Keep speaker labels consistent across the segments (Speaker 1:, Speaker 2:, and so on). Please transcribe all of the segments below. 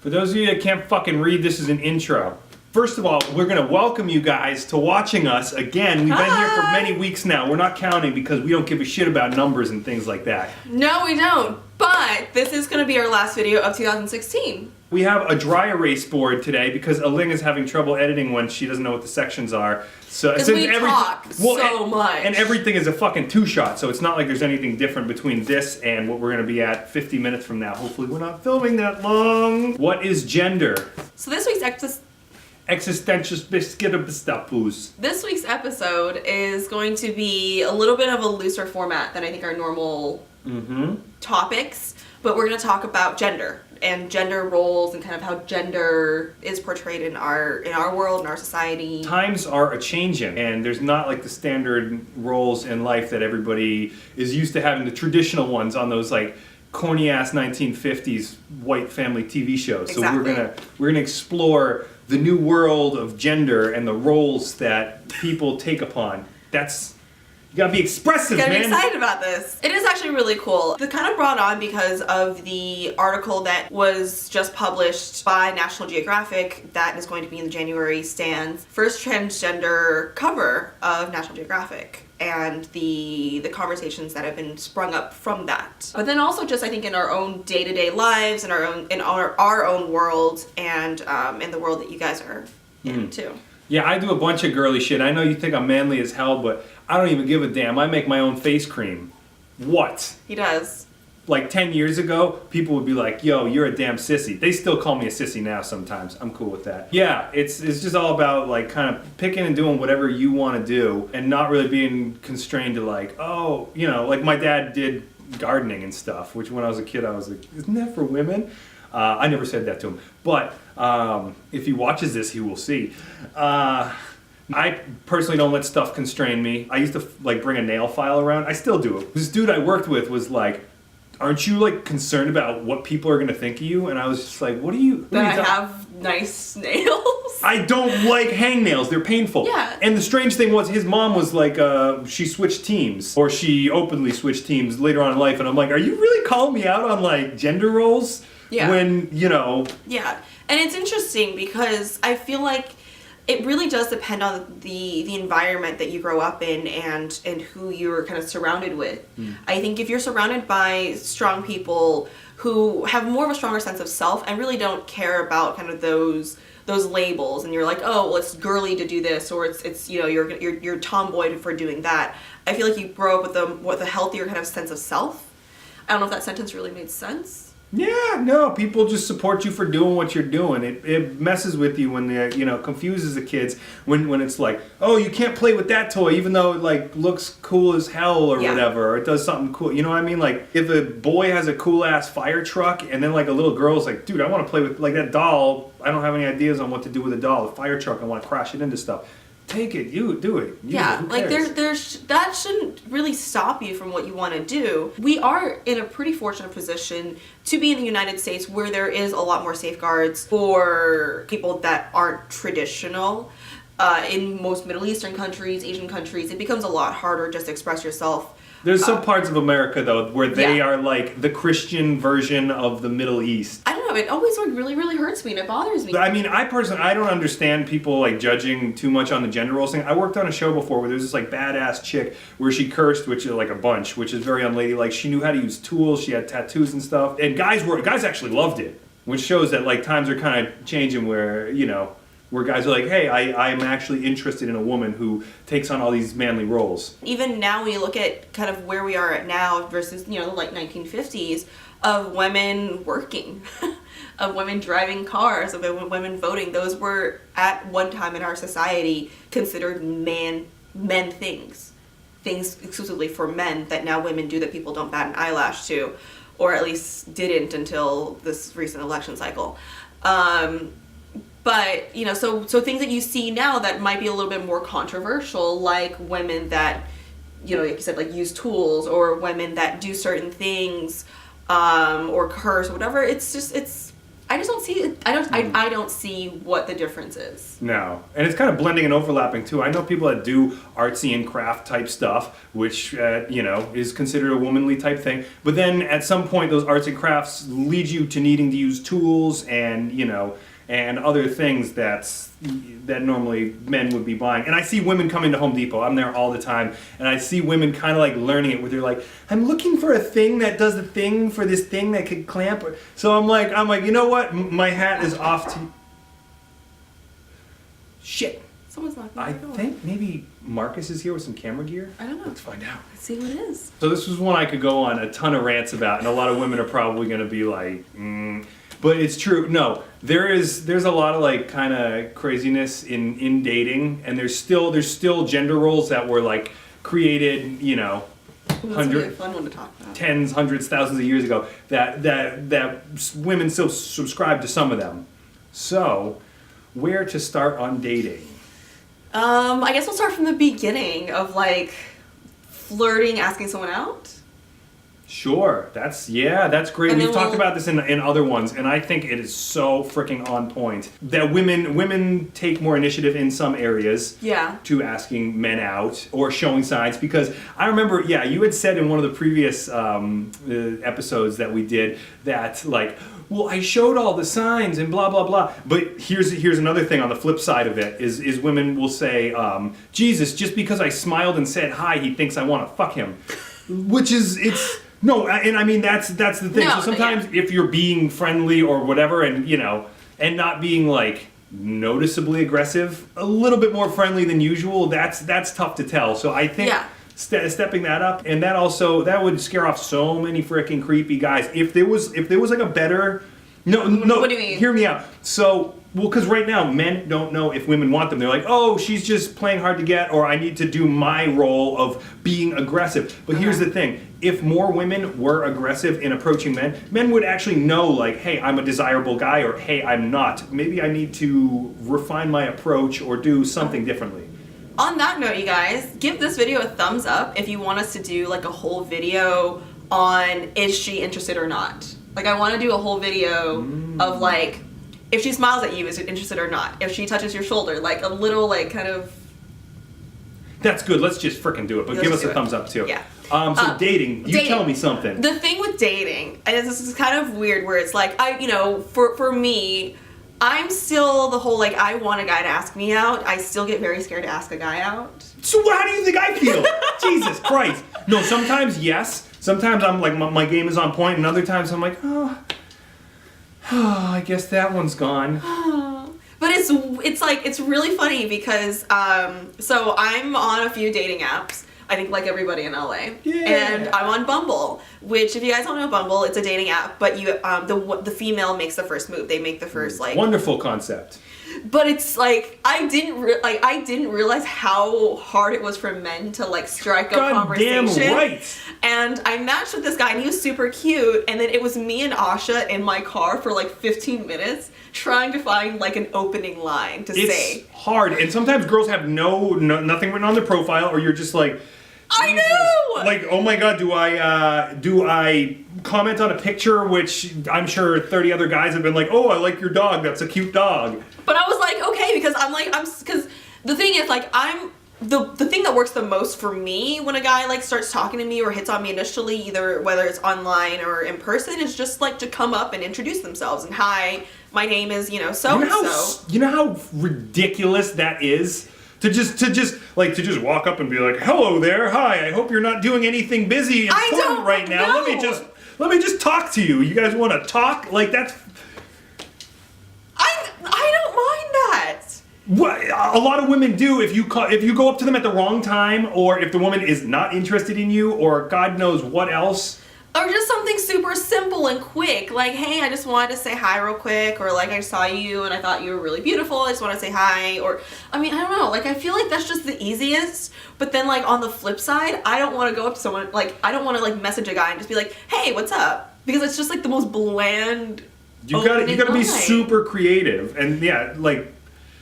Speaker 1: For those of you that can't fucking read, this is an intro. First of all, we're going to welcome you guys to watching us again. We've been here for many weeks now. We're not counting because we don't give a shit about numbers and things like that.
Speaker 2: No, we don't. But this is going to be our last video of 2016.
Speaker 1: We have a dry erase board today because Aling is having trouble editing when she doesn't know what the sections are. So
Speaker 2: because we talk so much.
Speaker 1: And everything is a fucking two-shot, so it's not like there's anything different between this and what we're going to be at 50 minutes from now. Hopefully we're not filming that long. What is gender?
Speaker 2: So this week's This week's episode is going to be a little bit of a looser format than I think our normal topics, but we're going to talk about gender and gender roles and kind of how gender is portrayed in our world, in our society.
Speaker 1: Times are a-changing, and there's not like the standard roles in life that everybody is used to having, the traditional ones on those like corny-ass 1950s white family TV shows.
Speaker 2: Exactly.
Speaker 1: So we're gonna explore the new world of gender and the roles that people take upon. You gotta be expressive, man.
Speaker 2: I'm excited about this. It is actually really cool. It's kind of brought on because of the article that was just published by National Geographic that is going to be in the January stands. First transgender cover of National Geographic, and the conversations that have been sprung up from that. But then also just I think in our own day-to-day lives, in our own world, and in the world that you guys are in too.
Speaker 1: Yeah, I do a bunch of girly shit. I know you think I'm manly as hell, but I don't even give a damn. I make my own face cream. What?
Speaker 2: He does.
Speaker 1: Like 10 years ago, people would be like, yo, you're a damn sissy. They still call me a sissy now sometimes. I'm cool with that. Yeah, it's just all about like kind of picking and doing whatever you want to do and not really being constrained to like, oh, you know, like my dad did gardening and stuff, which when I was a kid, I was like, isn't that for women? I never said that to him. But if he watches this, he will see. I personally don't let stuff constrain me. I used to like bring a nail file around. I still do it. This dude I worked with was like, aren't you like concerned about what people are going to think of you? And I was just like, what are you...
Speaker 2: That I have nice nails?
Speaker 1: I don't like hangnails. They're painful.
Speaker 2: Yeah.
Speaker 1: And the strange thing was his mom was like, she switched teams. Or she openly switched teams later on in life. And I'm like, are you really calling me out on like gender roles?
Speaker 2: Yeah.
Speaker 1: When, you know...
Speaker 2: Yeah. And it's interesting because I feel like it really does depend on the environment that you grow up in and who you're kind of surrounded with. I think if you're surrounded by strong people who have more of a stronger sense of self and really don't care about kind of those labels, and you're like, oh, well, it's girly to do this, or it's you know, you're tomboy for doing that. I feel like you grow up with a healthier kind of sense of self. I don't know if that sentence really made sense.
Speaker 1: Yeah, no, people just support you for doing what you're doing. It messes with you when they, you know, confuses the kids when it's like, oh, you can't play with that toy even though it like looks cool as hell or whatever, or it does something cool. You know what I mean? Like if a boy has a cool ass fire truck and then like a little girl's like, dude, I want to play with like that doll. I don't have any ideas on what to do with a doll. The fire truck, I want to crash it into stuff. Take it, you do it.
Speaker 2: Like that shouldn't really stop you from what you want to do. We are in a pretty fortunate position to be in the United States where there is a lot more safeguards for people that aren't traditional. In most Middle Eastern countries, Asian countries, it becomes a lot harder just to express yourself.
Speaker 1: There's some parts of America, though, where they are like the Christian version of the Middle East.
Speaker 2: I don't know, it always really, really hurts me and it bothers me.
Speaker 1: I mean, I don't understand people like judging too much on the gender roles thing. I worked on a show before where there was this like badass chick where she cursed, which is like a bunch, which is very unladylike. She knew how to use tools, she had tattoos and stuff. And guys actually loved it, which shows that like times are kind of changing where, you know, where guys are like, hey, I'm actually interested in a woman who takes on all these manly roles. Even
Speaker 2: now when you look at kind of where we are at now versus, you know, like 1950s, of women working, of women driving cars, of women voting, those were at one time in our society considered men things exclusively for men that now women do that people don't bat an eyelash to, or at least didn't until this recent election cycle. But, you know, so things that you see now that might be a little bit more controversial, like women that, you know, like you said, like use tools, or women that do certain things, or curse or whatever, it's I just don't see it. I don't see what the difference is.
Speaker 1: No, and it's kind of blending and overlapping too. I know people that do artsy and craft type stuff, which is considered a womanly type thing. But then at some point, those arts and crafts lead you to needing to use tools and and other things that normally men would be buying. And I see women come into Home Depot. I'm there all the time, and I see women kind of like learning it, where they're like, "I'm looking for a thing that does the thing for this thing that could clamp." So I'm like, you know what? My hat is off to. Shit.
Speaker 2: Someone's knocking
Speaker 1: I
Speaker 2: on the door.
Speaker 1: think maybe Marcus is here with some camera gear.
Speaker 2: I don't know.
Speaker 1: Let's find out.
Speaker 2: Let's see what it is.
Speaker 1: So this was one I could go on a ton of rants about, and a lot of women are probably going to be like, But it's true. No, there's a lot of like kind of craziness in dating, and there's still gender roles that were like created,
Speaker 2: That's gonna be a fun one to talk about.
Speaker 1: tens, hundreds, thousands of years ago. That women still subscribe to some of them. So, where to start on dating?
Speaker 2: I guess we'll start from the beginning of like flirting, asking someone out.
Speaker 1: Sure, that's great.
Speaker 2: And
Speaker 1: We've
Speaker 2: then
Speaker 1: talked about this in other ones, and I think it is so freaking on point that women take more initiative in some areas to asking men out or showing signs. Because I remember, you had said in one of the previous episodes that we did that like, well, I showed all the signs and blah blah blah. But here's another thing on the flip side of it is women will say, Jesus, just because I smiled and said hi, he thinks I want to fuck him, which is No, and I mean that's the thing.
Speaker 2: No,
Speaker 1: so sometimes if you're being friendly or whatever, and and not being like noticeably aggressive, a little bit more friendly than usual, that's tough to tell. So I think stepping that up, and that would scare off so many freaking creepy guys. If there was like a better no,
Speaker 2: what do you mean?
Speaker 1: Hear me out. So. Well, because right now, men don't know if women want them. They're like, oh, she's just playing hard to get, or I need to do my role of being aggressive. But here's the thing. If more women were aggressive in approaching men would actually know, like, hey, I'm a desirable guy, or hey, I'm not. Maybe I need to refine my approach or do something differently.
Speaker 2: On that note, you guys, give this video a thumbs up if you want us to do like a whole video on is she interested or not. Like, I want to do a whole video of like, if she smiles at you, is it interested or not? If she touches your shoulder, like a little, like, kind of...
Speaker 1: That's good. Let's just frickin' do it. But give us a thumbs up, too.
Speaker 2: Yeah.
Speaker 1: So dating. You tell me something.
Speaker 2: The thing with dating, and this is kind of weird, where it's like, for me, I'm still the whole, like, I want a guy to ask me out. I still get very scared to ask a guy out.
Speaker 1: So how do you think I feel? Jesus Christ. No, sometimes yes. Sometimes I'm like, my game is on point, and other times I'm like, I guess that one's gone.
Speaker 2: But it's really funny because so I'm on a few dating apps. I think like everybody in LA.
Speaker 1: Yeah.
Speaker 2: And I'm on Bumble, which if you guys don't know Bumble, it's a dating app, but you the female makes the first move. They make the first like
Speaker 1: wonderful concept.
Speaker 2: But it's like I didn't realize how hard it was for men to like strike up conversation.
Speaker 1: Damn right.
Speaker 2: And I matched with this guy and he was super cute, and then it was me and Asha in my car for like 15 minutes trying to find like an opening line to say.
Speaker 1: It's hard, and sometimes girls have nothing written on their profile, or you're just like,
Speaker 2: I know!
Speaker 1: Like, oh my god, do I comment on a picture, which I'm sure 30 other guys have been like, oh, I like your dog, that's a cute dog.
Speaker 2: But I was like, okay, because because the thing is, like, the thing that works the most for me when a guy, like, starts talking to me or hits on me initially, either whether it's online or in person, is just, like, to come up and introduce themselves, and hi, my name is, so-and-so.
Speaker 1: You know how ridiculous that is? To just walk up and be like, hello there, hi, I hope you're not doing anything busy and important right now.
Speaker 2: know.
Speaker 1: Let me just talk to you. You guys want to talk? Like, that's...
Speaker 2: I don't mind that.
Speaker 1: What a lot of women do, if you go up to them at the wrong time, or if the woman is not interested in you, or God knows what else.
Speaker 2: Or just something super simple and quick, like, hey, I just wanted to say hi real quick, or like, I saw you and I thought you were really beautiful, I just want to say hi, or, I mean, I don't know, like, I feel like that's just the easiest, but then, like, on the flip side, I don't want to go up to someone, like, I don't want to, like, message a guy and just be like, hey, what's up? Because it's just, like, the most bland
Speaker 1: You gotta be super creative, and yeah, like...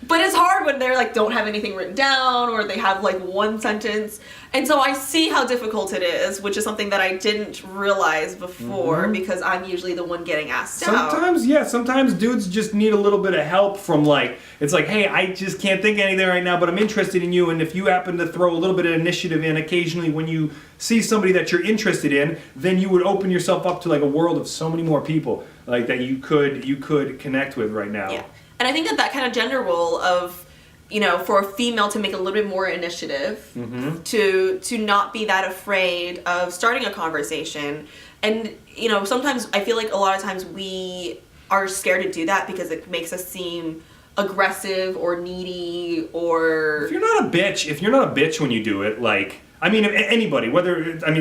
Speaker 2: But it's hard when they're like don't have anything written down or they have like one sentence. And so I see how difficult it is, which is something that I didn't realize before because I'm usually the one getting asked out.
Speaker 1: Sometimes dudes just need a little bit of help from like, it's like, hey, I just can't think of anything right now, but I'm interested in you, and if you happen to throw a little bit of initiative in occasionally when you see somebody that you're interested in, then you would open yourself up to like a world of so many more people like that you could connect with right now.
Speaker 2: Yeah. And I think that kind of gender role of, you know, for a female to make a little bit more initiative, to not be that afraid of starting a conversation. And, you know, sometimes I feel like a lot of times we are scared to do that because it makes us seem aggressive or needy or...
Speaker 1: If you're not a bitch when you do it, like... I mean, anybody,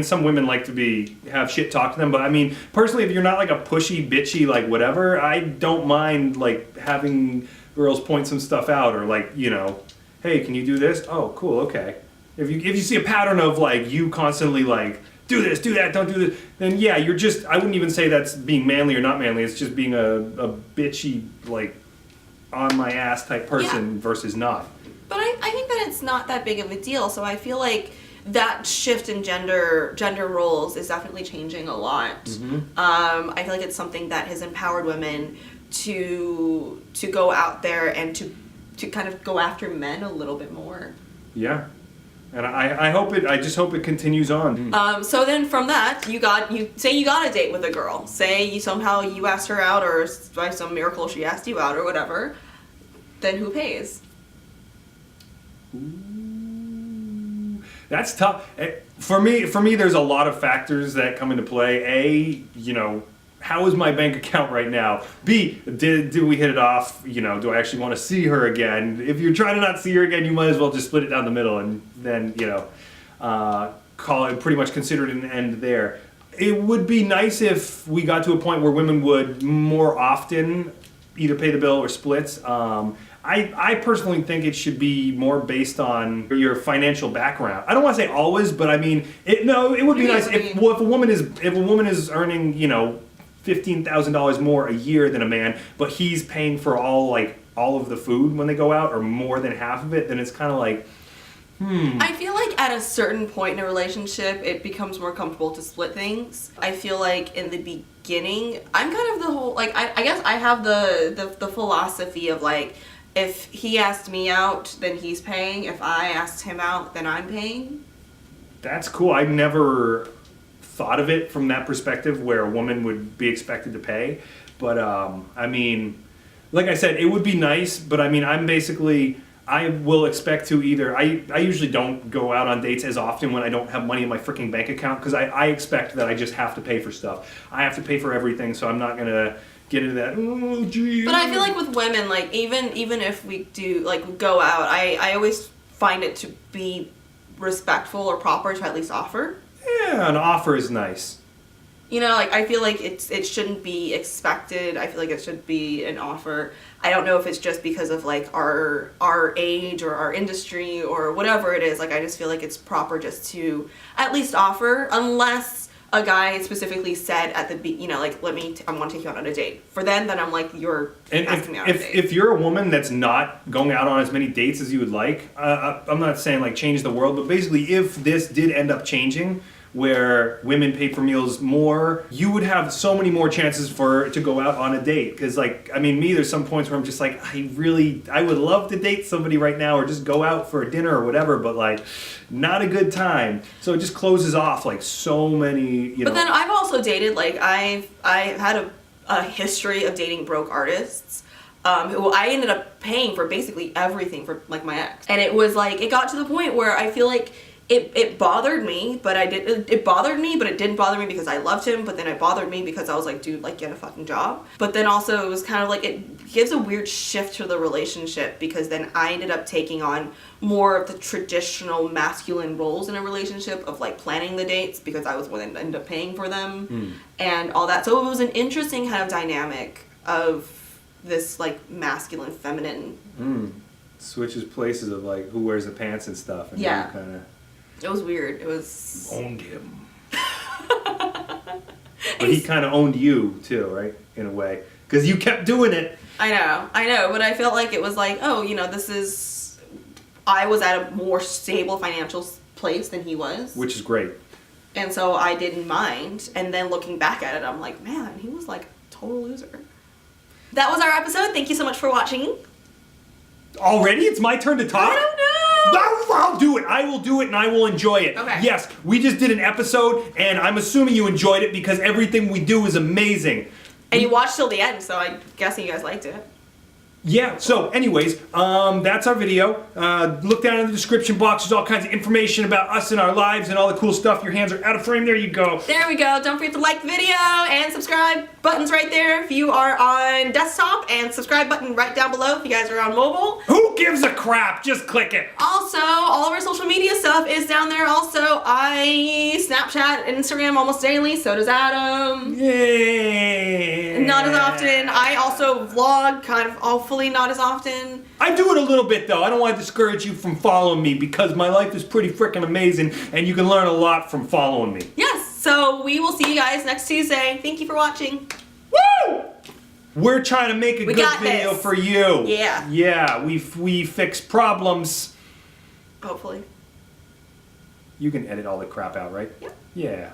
Speaker 1: some women like to have shit talk to them, but I mean, personally, if you're not like a pushy, bitchy, like whatever, I don't mind like having girls point some stuff out or like, you know, hey, can you do this? Oh, cool, okay. If you see a pattern of like you constantly like, do this, do that, don't do this, then yeah, I wouldn't even say that's being manly or not manly, it's just being a bitchy, like, on my ass type person versus not.
Speaker 2: But I think that it's not that big of a deal, so I feel like that shift in gender roles is definitely changing a lot. I feel like it's something that has empowered women to go out there and to kind of go after men a little bit more. Yeah.
Speaker 1: And I just hope it continues on.
Speaker 2: So then from that, you got a date with a girl. Say you asked her out, or by some miracle she asked you out or whatever. Then who pays?
Speaker 1: That's tough. For me, there's a lot of factors that come into play. A, you know, how is my bank account right now? B, did we hit it off? You know, do I actually want to see her again? If you're trying to not see her again, you might as well just split it down the middle and then, you know, call it, pretty much consider it an end there. It would be nice if we got to a point where women would more often either pay the bill or splits. I personally think it should be more based on your financial background. I don't want to say always, but I mean, it would be nice if a woman is earning, you know, $15,000 more a year than a man, but he's paying for all of the food when they go out, or more than half of it, then it's kind of like,
Speaker 2: I feel like at a certain point in a relationship, it becomes more comfortable to split things. I feel like in the beginning, I'm kind of the whole, like, I guess I have the philosophy of like, if he asked me out, then he's paying. If I asked him out, then I'm paying.
Speaker 1: That's cool. I've never thought of it from that perspective where a woman would be expected to pay. But, I mean, like I said, it would be nice, but I mean, I will expect to either, I usually don't go out on dates as often when I don't have money in my freaking bank account, because I expect that I just have to pay for stuff. I have to pay for everything, so I'm not going to get into that, oh, gee.
Speaker 2: But I feel like with women, like, even if we do, like, go out, I always find it to be respectful or proper to at least offer.
Speaker 1: Yeah, an offer is nice.
Speaker 2: You know, like, I feel like it shouldn't be expected. I feel like it should be an offer. I don't know if it's just because of, like, our age or our industry or whatever it is. Like, I just feel like it's proper just to at least offer, unless a guy specifically said at the, you know, like, I want to take you out on a date. For then I'm like, you're asking me out on a date.
Speaker 1: If you're a woman that's not going out on as many dates as you would like, I'm not saying, like, change the world, but basically if this did end up changing, where women paid for meals more, you would have so many more chances to go out on a date. Because, like, I mean, there's some points where I'm just like, I would love to date somebody right now or just go out for a dinner or whatever, but, like, not a good time. So it just closes off, like, so many, you know.
Speaker 2: But then I've also dated, like, I've had a history of dating broke artists. Who I ended up paying for basically everything for, like, my ex. And it was, like, it got to the point where I feel like it bothered me, but it bothered me, but it didn't bother me because I loved him, but then it bothered me because I was like, dude, like, get a fucking job. But then also it was kind of like, it gives a weird shift to the relationship, because then I ended up taking on more of the traditional masculine roles in a relationship of, like, planning the dates, because I was the one that ended up paying for them and all that. So it was an interesting kind of dynamic of this, like, masculine, feminine.
Speaker 1: Switches places of, like, who wears the pants and stuff. And
Speaker 2: yeah.
Speaker 1: Kind of.
Speaker 2: It was weird. It was...
Speaker 1: Owned him. But he kind of owned you, too, right? In a way. because you kept doing it.
Speaker 2: I know, but I felt like it was like, oh, you know, I was at a more stable financial place than he was.
Speaker 1: Which is great.
Speaker 2: And so I didn't mind. And then looking back at it, I'm like, man, he was like a total loser. That was our episode. Thank you so much for watching.
Speaker 1: Already? It's my turn to talk?
Speaker 2: I don't know.
Speaker 1: I'll do it. I will do it and I will enjoy it.
Speaker 2: Okay.
Speaker 1: Yes, we just did an episode and I'm assuming you enjoyed it because everything we do is amazing.
Speaker 2: And you watched till the end, so I'm guessing you guys liked it.
Speaker 1: Yeah, so anyways, that's our video. Look down in the description box. There's all kinds of information about us and our lives and all the cool stuff. Your hands are out of frame. There you go.
Speaker 2: There we go. Don't forget to like the video and subscribe. Buttons right there if you are on desktop, and subscribe button right down below if you guys are on mobile.
Speaker 1: Who gives a crap? Just click it.
Speaker 2: Also, all of our social media stuff is down there. Also, I Snapchat and Instagram almost daily. So does Adam.
Speaker 1: Yeah.
Speaker 2: Not as often. I also vlog, kind of, hopefully not as often.
Speaker 1: I do it a little bit though. I don't want to discourage you from following me because my life is pretty freaking amazing and you can learn a lot from following me.
Speaker 2: Yes, so we will see you guys next Tuesday. Thank you for watching.
Speaker 1: Woo! We're trying to make a good video
Speaker 2: this.
Speaker 1: for you.
Speaker 2: Yeah.
Speaker 1: Yeah, we fix problems.
Speaker 2: Hopefully.
Speaker 1: You can edit all the crap out, right?
Speaker 2: Yep.
Speaker 1: Yeah.